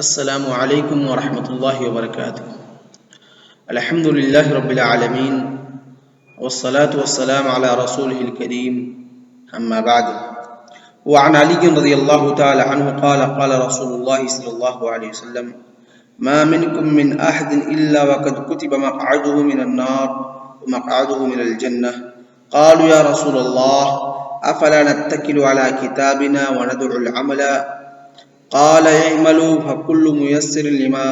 السلام علیکم ورحمۃ اللہ وبرکاتہ۔ الحمد للہ رب العالمین والصلاة والسلام علی رسولہ الکریم، اما بعد۔ وعن علی رضی اللہ تعالی عنہ قال قال رسول اللہ صلی اللہ علیہ وسلم ما منکم من احد الا وقد كتب مقعده من النار ومقعده من الجنہ قالوا یا رسول اللہ افلا نتکل علی کتابنا وندع العمل قال اعملوا فكل ميسر لما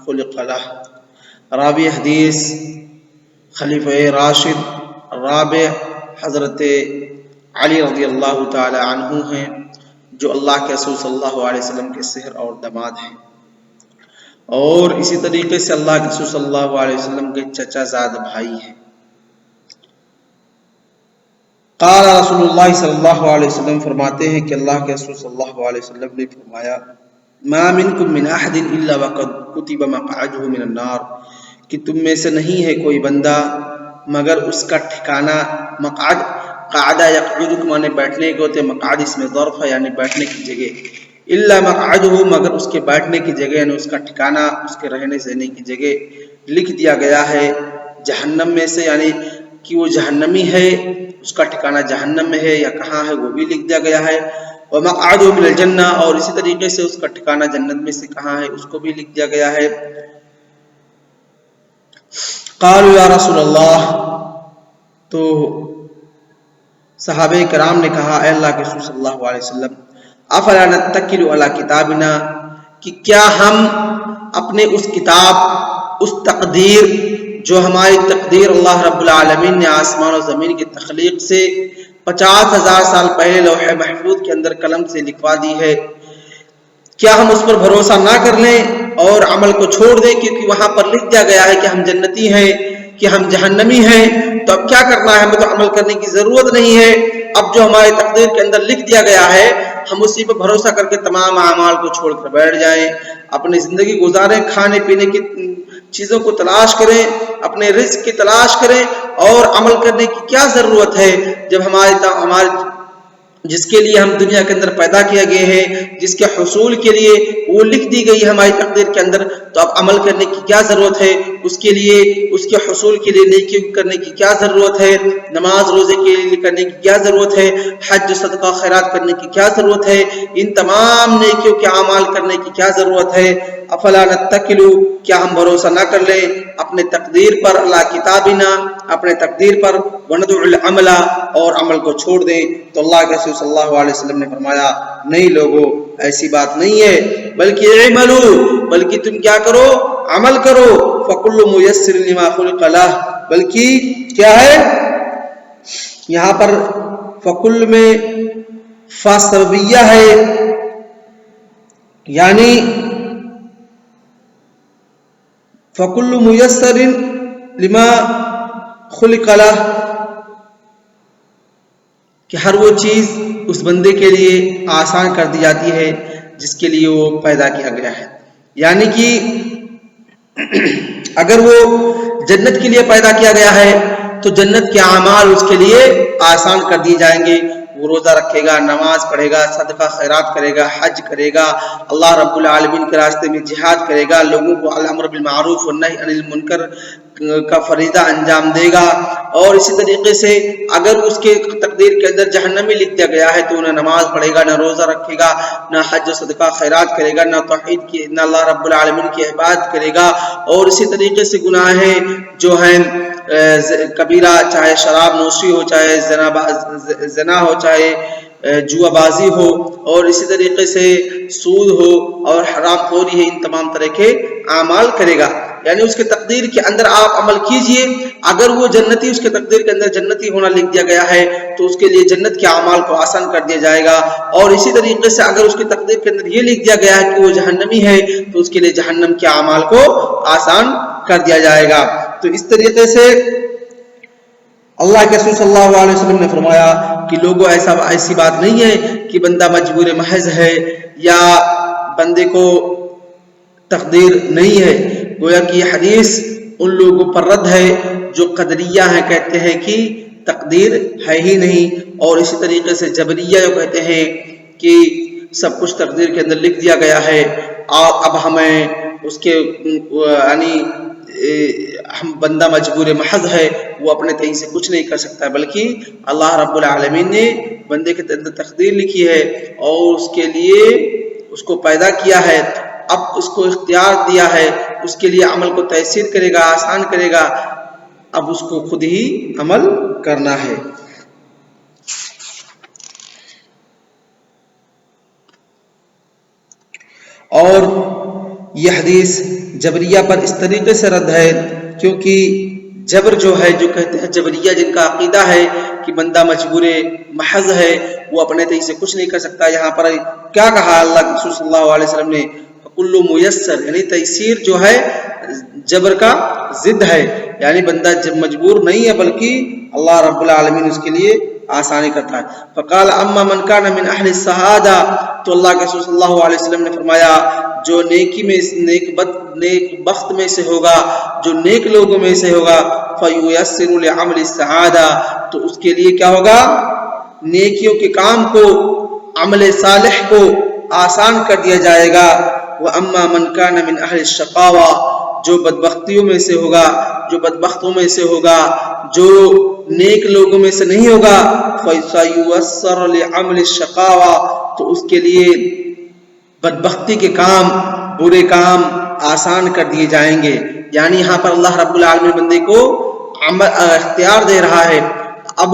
خلق له۔ راوی حدیث خلیفہ راشد رابع حضرت علی رضی اللہ تعالی عنہ ہیں، جو اللہ کے رسول صلی اللہ علیہ وسلم کے صہر اور داماد ہیں، اور اسی طریقے سے اللہ کے رسول صلی اللہ علیہ وسلم کے چچا زاد بھائی ہیں۔ قال رسول اللہ صلی اللہ علیہ وسلم فرماتے ہیں کہ اللہ کے رسول صلی اللہ علیہ وسلم نے فرمایا ما منکم من احد الا وقد كتب مقعده من النار، کہ تم میں سے نہیں ہے کوئی بندہ مگر اس کا ٹھکانہ مقعد، قعدہ یقعد مانے بیٹھنے کے ہوتے، مقعد اس میں ظرف ہے یعنی بیٹھنے کی جگہ، الا مقعده مگر اس کے بیٹھنے کی جگہ یعنی اس کا ٹھکانہ، اس کے رہنے سہنے کی جگہ لکھ دیا گیا ہے جہنم میں سے، یعنی کہ وہ جہنمی ہے، اس کا ٹھکانہ جہنم میں ہے یا کہاں ہے وہ بھی لکھ دیا گیا ہے، ومقعده من الجنہ اور اسی طریقے سے اس کا ٹھکانہ جنت میں سے کہاں ہے اس کو بھی لکھ دیا گیا ہے۔ قالوا یا رسول اللہ، تو صحابہ کرام نے کہا اے اللہ کے رسول صلی اللہ علیہ وسلم افلا نتکل علی کتابنا، کہ کیا ہم اپنے اس کتاب، اس تقدیر جو ہماری تقدیر اللہ رب العالمین نے آسمان و زمین کی تخلیق سے 50,000 سال پہلے لوح محفوظ کے اندر قلم سے لکھوا دی ہے، کیا ہم اس پر بھروسہ نہ کر لیں اور عمل کو چھوڑ دیں؟ کیونکہ وہاں پر لکھ دیا گیا ہے کہ ہم جنتی ہیں، کہ ہم جہنمی ہیں، تو اب کیا کرنا ہے؟ ہمیں تو عمل کرنے کی ضرورت نہیں ہے، اب جو ہماری تقدیر کے اندر لکھ دیا گیا ہے ہم اسی پر بھروسہ کر کے تمام اعمال کو چھوڑ کر بیٹھ جائیں، اپنی زندگی گزاریں، کھانے پینے کی چیزوں کو تلاش کریں، اپنے رزق کی تلاش کریں، اور عمل کرنے کی کیا ضرورت ہے جب ہمارے جس کے لیے ہم دنیا کے اندر پیدا کیا گئے ہیں، جس کے حصول کے لیے وہ لکھ دی گئی ہے ہماری تقدیر کے اندر، تو اب عمل کرنے کی کیا ضرورت ہے؟ اس کے لیے، اس کے حصول کے لیے نیکی کرنے کی کیا ضرورت ہے؟ نماز روزے کے لیے کرنے کی کیا ضرورت ہے؟ حج صدقہ خیرات کرنے کی کیا ضرورت ہے؟ ان تمام نیکیوں کے اعمال کرنے کی کیا ضرورت ہے؟ افلا نتکلوا، کیا ہم بھروسہ نہ کر لیں اپنے تقدیر پر، اللہ کتابنا اپنے تقدیر پر، وندع العمل اور عمل کو چھوڑ دیں؟ تو اللہ کے رسول صلی اللہ علیہ وسلم نے فرمایا نہیں لوگو، ایسی بات نہیں ہے، بلکہ اعملوا، بلکہ تم کیا کرو؟ عمل کرو، فکل میسر لما خلق لہ، بلکہ کیا ہے یہاں پر فکل میں فا سببیہ ہے، یعنی فکل میسر لما خلق لہ، کہ ہر وہ چیز اس بندے کے لیے آسان کر دی جاتی ہے جس کے لیے وہ پیدا کیا گیا ہے، یعنی کہ اگر وہ جنت کے لیے پیدا کیا گیا ہے تو جنت کے اعمال اس کے لیے آسان کر دیے جائیں گے، وہ روزہ رکھے گا، نماز پڑھے گا، صدقہ خیرات کرے گا، حج کرے گا، اللہ رب العالمین کے راستے میں جہاد کرے گا، لوگوں کو الامر بالمعروف والنہی عن المنکر کا فریضہ انجام دے گا، اور اسی طریقے سے اگر اس کے تقدیر کے اندر جہنمی لکھ دیا گیا ہے تو نہ نماز پڑھے گا، نہ روزہ رکھے گا، نہ حج و صدقہ خیرات کرے گا، نہ توحید کی، نہ اللہ رب العالمین کی عبادت کرے گا، اور اسی طریقے سے گناہیں جو ہیں کبیرہ، چاہے شراب نوشی ہو، چاہے زنا ہو، چاہے جوا بازی ہو، اور اسی طریقے سے سود ہو اور حرام خوری ہے، ان تمام طرح کے اعمال کرے گا، یعنی اس کے تقدیر کے اندر آپ عمل کیجئے، اگر وہ جنتی، اس کے تقدیر کے اندر جنتی ہونا لکھ دیا گیا ہے تو اس کے لیے جنت کے اعمال کو آسان کر دیا جائے گا، اور اسی طریقے سے اگر اس کی تقدیر کے اندر یہ لکھ دیا گیا ہے کہ وہ جہنمی ہے تو اس کے لیے جہنم کے اعمال کو آسان کر دیا جائے گا۔ تو اس طریقے سے اللہ کے رسول صلی اللہ علیہ وسلم نے فرمایا کہ لوگوں ایسی بات نہیں ہے کہ بندہ مجبور محض ہے یا بندے کو تقدیر نہیں ہے، گویا کہ یہ حدیث ان لوگوں پر رد ہے جو قدریہ ہیں، کہتے ہیں کہ تقدیر ہے ہی نہیں، اور اسی طریقے سے جبریہ جو کہتے ہیں کہ سب کچھ تقدیر کے اندر لکھ دیا گیا ہے، اور اب ہمیں اس کے یعنی ہم بندہ مجبور محض ہے، وہ اپنے تئیں سے کچھ نہیں کر سکتا، بلکہ اللہ رب العالمین نے بندے کے اندر تقدیر لکھی ہے اور اس کے لیے اس کو پیدا کیا ہے، اب اس کو اختیار دیا ہے، اس کے لیے عمل کو تیسیر کرے گا، آسان کرے گا، اب اس کو خود ہی عمل کرنا ہے۔ اور یہ حدیث جبریہ پر اس طریقے سے رد ہے، کیونکہ جبر جو ہے، جو کہتے ہیں جبریہ، جن کا عقیدہ ہے کہ بندہ مجبور محض ہے، وہ اپنے تئیں سے کچھ نہیں کر سکتا، یہاں پر کیا کہا اللہ کے رسول صلی اللہ علیہ وسلم نے؟ کلو میسر، یعنی تیسیر جو ہے جبر کا ضد ہے، یعنی بندہ جب مجبور نہیں ہے بلکہ اللہ رب العالمین اس کے لیے آسانی کرتا ہے۔ فقال اما من کان من اہل السعادہ، تو اللہ کے رسول صلی اللہ علیہ وسلم نے فرمایا جو نیکی میں نیک بخت میں سے ہوگا، جو نیک لوگوں میں سے ہوگا، فیسر لعمل السعادہ، تو اس کے لیے کیا ہوگا؟ نیکیوں کے کام کو، عمل صالح کو آسان کر دیا جائے گا۔ واما من کان من اہل الشقاوہ، جو بدبختیوں میں سے ہوگا، جو بدبختوں میں سے ہوگا، جو نیک لوگوں میں سے نہیں ہوگا، فَيُيَسَّرُ لِعَمْلِ الشَّقَاوَةِ، تو اس کے لیے بدبختی کے کام، برے کام آسان کر دیے جائیں گے۔ یعنی یہاں پر اللہ رب العالمین بندے کو اختیار دے رہا ہے، اب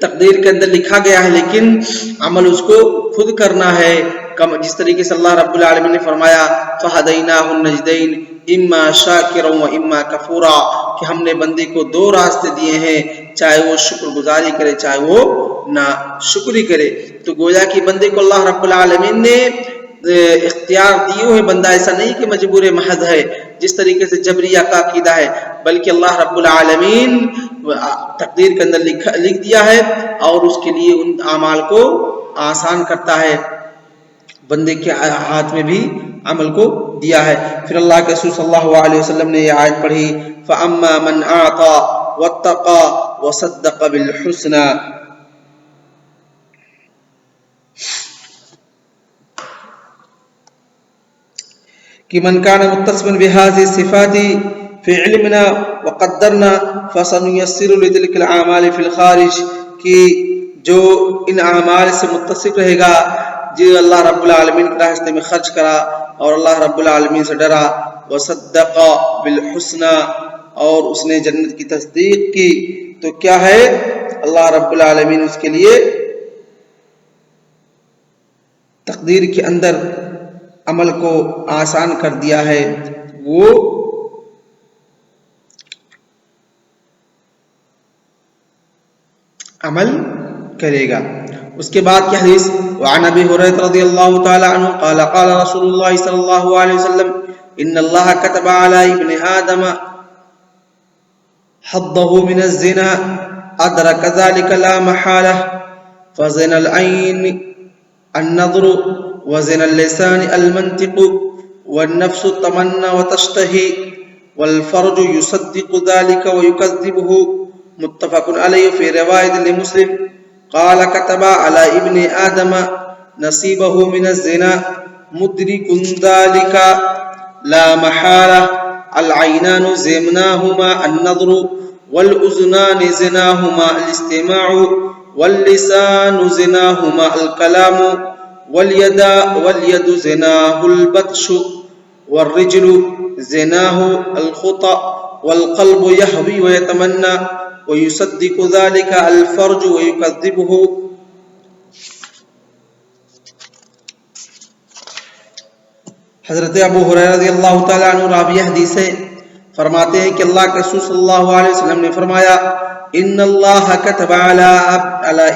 تقدیر کے اندر لکھا گیا ہے لیکن عمل اس کو خود کرنا ہے، جس طریقے سے اللہ رب العالمین نے فرمایا فَهَدَيْنَاهُ النَّجْدَيْنِ إِمَّا شَاكِرًا وَإِمَّا كَفُورًا، کہ ہم نے بندے کو دو راستے دیے ہیں، چاہے وہ شکر گزاری کرے چاہے وہ نہ شکری کرے۔ تو گویا کہ بندے کو اللہ رب العالمین نے اختیار دیے ہوئے، بندہ ایسا نہیں کہ مجبور محض ہے جس طریقے سے جبریہ کا عقیدہ ہے، بلکہ اللہ رب العالمین تقدیر کے اندر لکھ دیا ہے اور اس کے لیے ان اعمال کو آسان کرتا ہے، بندے کے ہاتھ میں بھی عمل کو دیا ہے۔ پھر اللہ کے رسول صلی اللہ علیہ وسلم نے یہ آیت پڑھی فَأَمَّا مَنْ أَعْطَى وَاتَّقَى وَصَدَّقَ بِالْحُسْنَى، کہ من كان متصفا بهذه الصفات في علمنا وقدرنا فسنيسر لتلك الاعمال في الخارج، کہ جو ان اعمال سے متصف رہے گا، جو اللہ رب العالمین کے راستے میں خرچ کرا اور اللہ رب العالمین سے ڈرا، وصدق بالحسنى، اور اس نے جنت کی تصدیق کی، تو کیا ہے؟ اللہ رب العالمین اس کے لیے تقدیر کے اندر عمل کو آسان کر دیا ہے، وہ عمل کرے گا۔ اس کے بعد کی حدیث وعن ابی ہریرہ رضی اللہ تعالی عنہ قال قال رسول اللہ صلی اللہ علیہ وسلم ان اللہ كتب على ابن آدم حظه من الزنا ادرك ذلك لا محالة، فزنا العين النظر، وزنا اللسان المنطق، والنفس تمنى وتشتهي، والفرج يصدق ذلك ويكذبه، متفق عليه في رواية لمسلم قال كتب على ابن آدم نصيبه من الزنا مدرك ذلك لا محالة، العينان زناهما النظر، والأذنان زناهما الاستماع، واللسان زناهما الكلام، واليد زناه البطش، والرجل زناه الخطأ، والقلب يهوي ويتمنى، ويصدق ذلك الفرج ويكذبه۔ حضرت ابو ہریرہ رضی اللہ تعالیٰ عنہ راوی حدیث ہے، فرماتے ہیں کہ اللہ کے رسول صلی اللہ علیہ وسلم نے فرمایا ان اللہ كتب على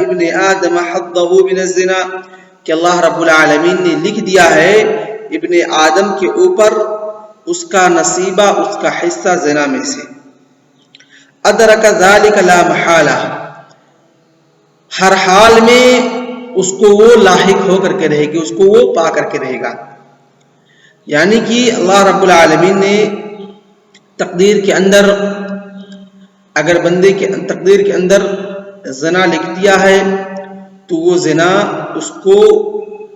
ابن آدم حظه من الزنا، کہ اللہ رب العالمین نے لکھ دیا ہے ابن آدم کے اوپر اس کا نصیبہ، اس کا حصہ زنا میں سے، ادرک ذالک لا محالہ، ہر حال میں اس کو وہ لاحق ہو کر کے رہے گی، اس کو وہ پا کر کے رہے گا۔ یعنی کہ اللہ رب العالمین نے تقدیر کے اندر، اگر بندے کے تقدیر کے اندر زنا لکھ دیا ہے تو وہ زنا اس کو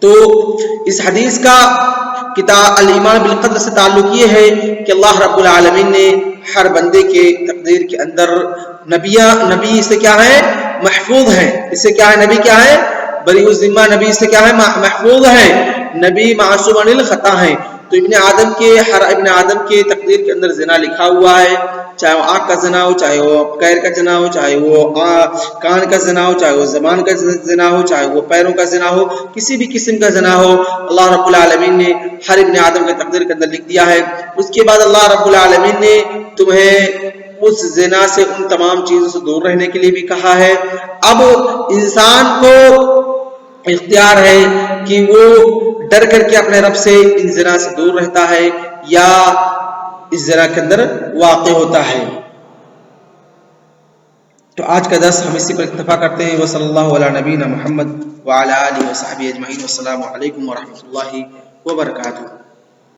تو اس حدیث کا کتاب الایمان بالقدر سے تعلق یہ ہے کہ اللہ رب العالمین نے ہر بندے کے تقدیر کے اندر نبی سے کیا ہے محفوظ ہیں، اس سے کیا ہے نبی کیا ہے بری الذمہ، نبی سے کیا ہے محفوظ ہیں، نبی معصوم عن الخطا ہیں۔ تو ہر ابن آدم کے تقدیر کے اندر زنا لکھا ہوا ہے، چاہے وہ آنکھ کا زنا ہو، چاہے وہ پیر کا زنا ہو، چاہے وہ کان کا زنا ہو، چاہے وہ زبان کا زنا ہو، چاہے وہ پیروں کا زنا ہو، کسی بھی قسم کا زنا ہو، اللہ رب العالمین نے ہر ابن آدم کے تقدیر کے اندر لکھ دیا ہے۔ اس کے بعد اللہ رب العالمین نے تمہیں اس زنا سے ان تمام چیزوں سے دور رہنے کے لیے بھی کہا ہے۔ اب انسان کو اختیار ہے کہ وہ ڈر کر کے اپنے رب سے ان زنا سے دور رہتا ہے یا اس زنا کے اندر واقع ہوتا ہے۔ تو آج کا درس ہم اسی پر اکتفا کرتے ہیں۔ وصلی اللہ علی نبینا محمد وعلی آلہ وصحبہ اجمعین۔ والسلام علیکم ورحمۃ اللہ وبرکاتہ۔